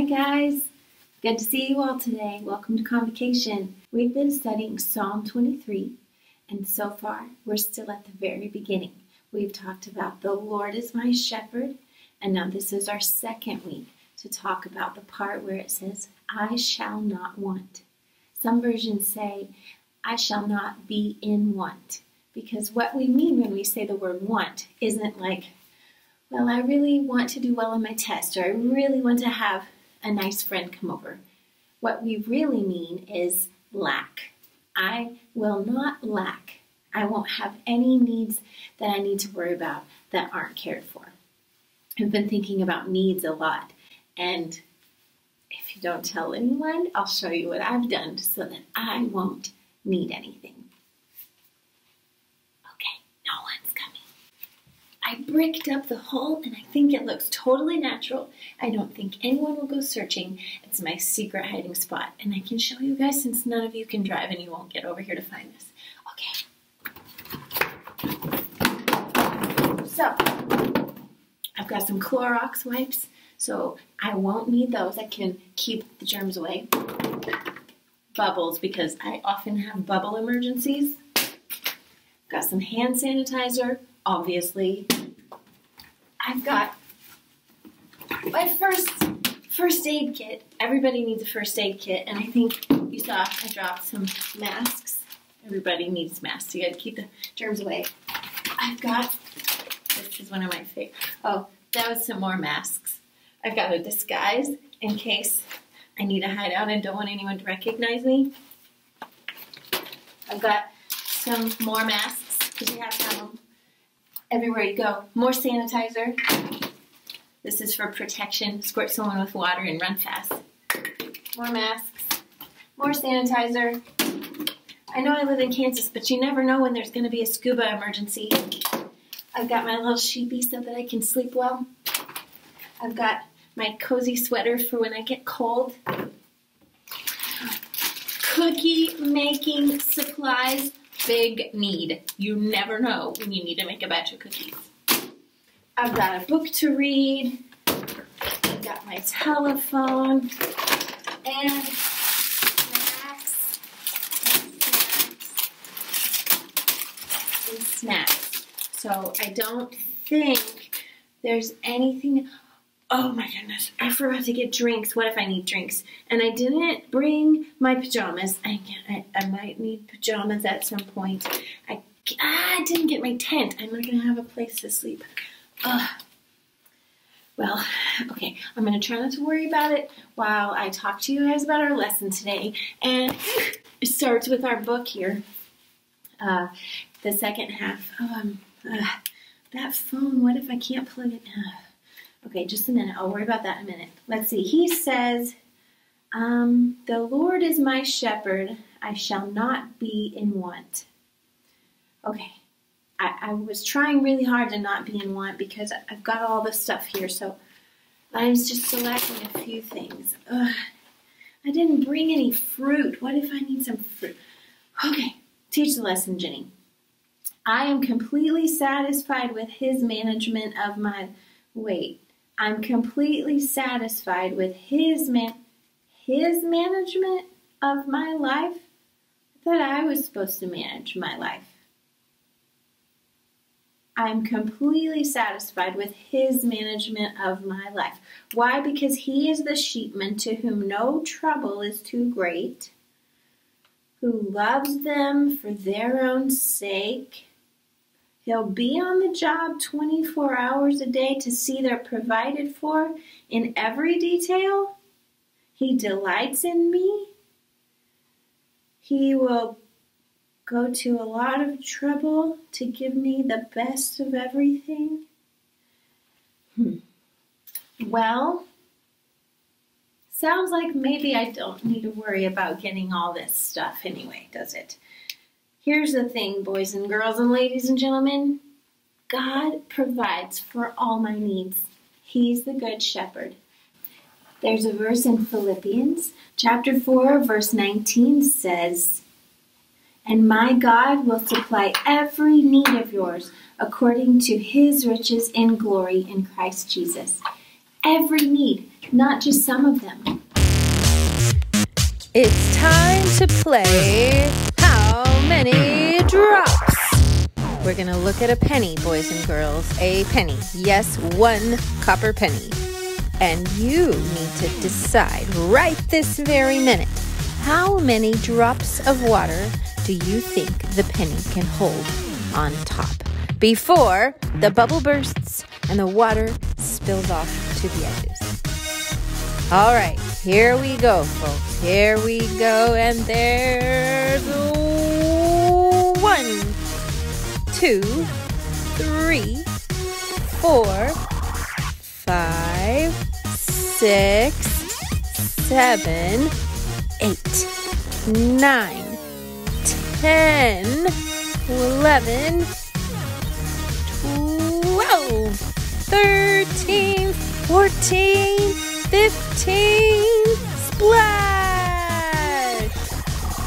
Hi guys, good to see you all today. Welcome to Convocation. We've been studying Psalm 23 and so far we're still at the very beginning. We've talked about the Lord is my shepherd, and now this is our second week to talk about the part where it says, I shall not want. Some versions say, I shall not be in want, because what we mean when we say the word want isn't like, well, I really want to do well on my test, or I really want to have a nice friend come over. What we really mean is lack. I will not lack. I won't have any needs that I need to worry about that aren't cared for. I've been thinking about needs a lot, and if you don't tell anyone, I'll show you what I've done so that I won't need anything. Okay, no one's coming. I bricked up the hole and I think it looks totally natural. I don't think anyone will go searching. It's my secret hiding spot, and I can show you guys since none of you can drive and you won't get over here to find this. Okay. So, I've got some Clorox wipes, so I won't need those. I can keep the germs away. Bubbles, because I often have bubble emergencies. Got some hand sanitizer, obviously. I've got my first aid kit. Everybody needs a first aid kit, and I think you saw I dropped some masks. Everybody needs masks. You gotta keep the germs away. I've got, this is one of my favorites. Oh, that was some more masks. I've got a disguise in case I need a hideout and don't want anyone to recognize me. I've got some more masks, because you have to have them everywhere you go. More sanitizer. This is for protection. Squirt someone with water and run fast. More masks. More sanitizer. I know I live in Kansas, but you never know when there's going to be a scuba emergency. I've got my little sheepy so that I can sleep well. I've got my cozy sweater for when I get cold. Cookie making supplies. Big need. You never know when you need to make a batch of cookies. I've got a book to read. I've got my telephone. And snacks. So I don't think there's anything. Oh my goodness, I forgot to get drinks. What if I need drinks? And I didn't bring my pajamas. I might need pajamas at some point. I didn't get my tent. I'm not going to have a place to sleep. Well, okay, I'm going to try not to worry about it while I talk to you guys about our lesson today. And it starts with our book here. The second half. That phone, what if I can't plug it? Okay, just a minute. I'll worry about that in a minute. Let's see. He says, the Lord is my shepherd. I shall not be in want. Okay. I was trying really hard to not be in want because I've got all this stuff here. So I'm just selecting a few things. I didn't bring any fruit. What if I need some fruit? Okay. Teach the lesson, Jenny. I am completely satisfied with his management of my weight. I'm completely satisfied with his management of my life. I thought I was supposed to manage my life. I'm completely satisfied with his management of my life. Why? Because he is the sheepman to whom no trouble is too great, who loves them for their own sake. He'll be on the job 24 hours a day to see they're provided for in every detail. He delights in me. He will go to a lot of trouble to give me the best of everything. Well, sounds like maybe I don't need to worry about getting all this stuff anyway, does it? Here's the thing, boys and girls and ladies and gentlemen. God provides for all my needs. He's the good shepherd. There's a verse in Philippians chapter 4, verse 19 says, and my God will supply every need of yours according to his riches in glory in Christ Jesus. every need, not just some of them. It's time to play How Many Drops? We're going to look at a penny, boys and girls. A penny. Yes, 1 copper penny. And you need to decide right this very minute, how many drops of water do you think the penny can hold on top before the bubble bursts and the water spills off to the edges? All right, here we go, folks. Here we go, and there's 1, 2, 3, 4, 5, 6, 7, 8, 9, 10, 11, 12, 13, 14, 15, splash!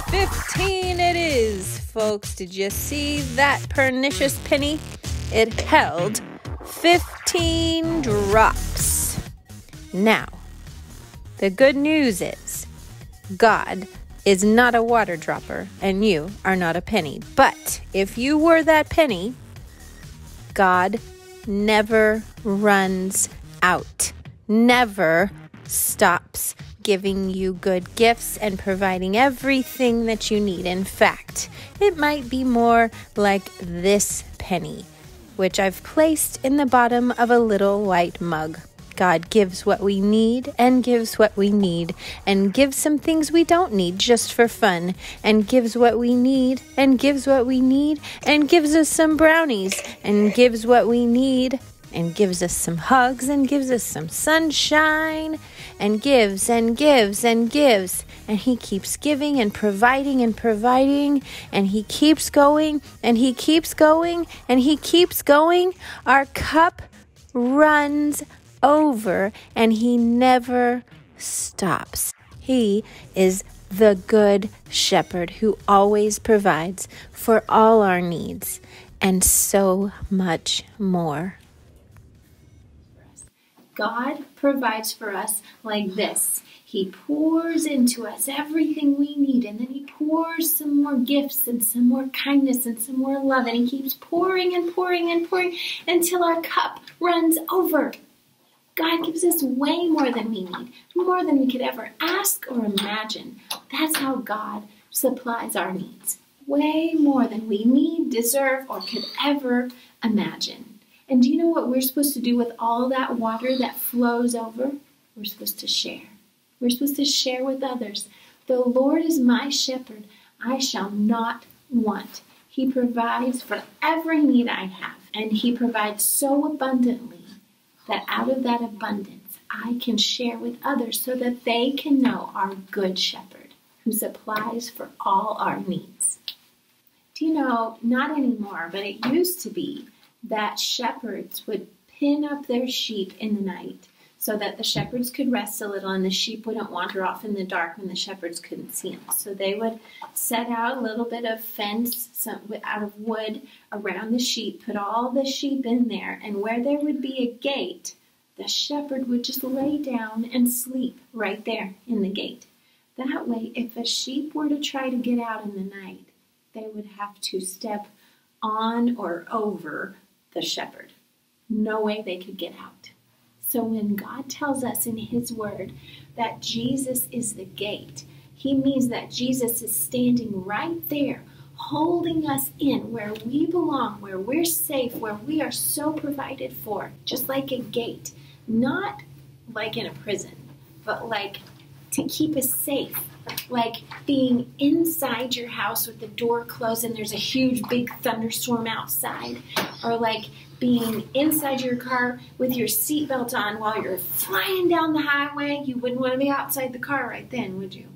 15 it is, folks. Did you see that pernicious penny? It held 15 drops. Now, the good news is God is not a water dropper and you are not a penny. But if you were that penny, God never runs out, never stops giving you good gifts and providing everything that you need. In fact, it might be more like this penny, which I've placed in the bottom of a little white mug. God gives what we need and gives what we need and gives some things we don't need just for fun and gives what we need and gives what we need and gives us some brownies and gives what we need and gives us some hugs and gives us some sunshine and gives and gives and gives. And he keeps giving and providing and he keeps going and he keeps going and he keeps going. Our cup runs over and he never stops. He is the good shepherd who always provides for all our needs and so much more. God provides for us like this. He pours into us everything we need, and then he pours some more gifts and some more kindness and some more love, and he keeps pouring and pouring and pouring until our cup runs over. God gives us way more than we need, more than we could ever ask or imagine. That's how God supplies our needs. Way more than we need, deserve, or could ever imagine. And do you know what we're supposed to do with all that water that flows over? We're supposed to share. We're supposed to share with others. The Lord is my shepherd. I shall not want. He provides for every need I have. And he provides so abundantly that out of that abundance, I can share with others so that they can know our good shepherd who supplies for all our needs. Do you know, not anymore, but it used to be that shepherds would pin up their sheep in the night so that the shepherds could rest a little and the sheep wouldn't wander off in the dark when the shepherds couldn't see them. So they would set out a little bit of fence out of wood around the sheep, put all the sheep in there, and where there would be a gate, the shepherd would just lay down and sleep right there in the gate. That way, if a sheep were to try to get out in the night, they would have to step on or over the shepherd. No way they could get out. So when God tells us in his word that Jesus is the gate, he means that Jesus is standing right there, holding us in where we belong, where we're safe, where we are so provided for, just like a gate. Not like in a prison, but like to keep us safe. Like being inside your house with the door closed and there's a huge big thunderstorm outside. Or like being inside your car with your seatbelt on while you're flying down the highway. You wouldn't want to be outside the car right then, would you?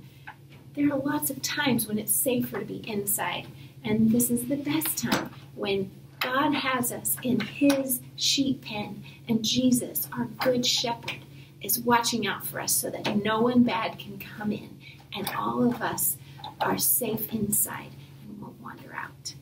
There are lots of times when it's safer to be inside. And this is the best time, when God has us in his sheep pen and Jesus, our good shepherd, is watching out for us so that no one bad can come in and all of us are safe inside and won't wander out.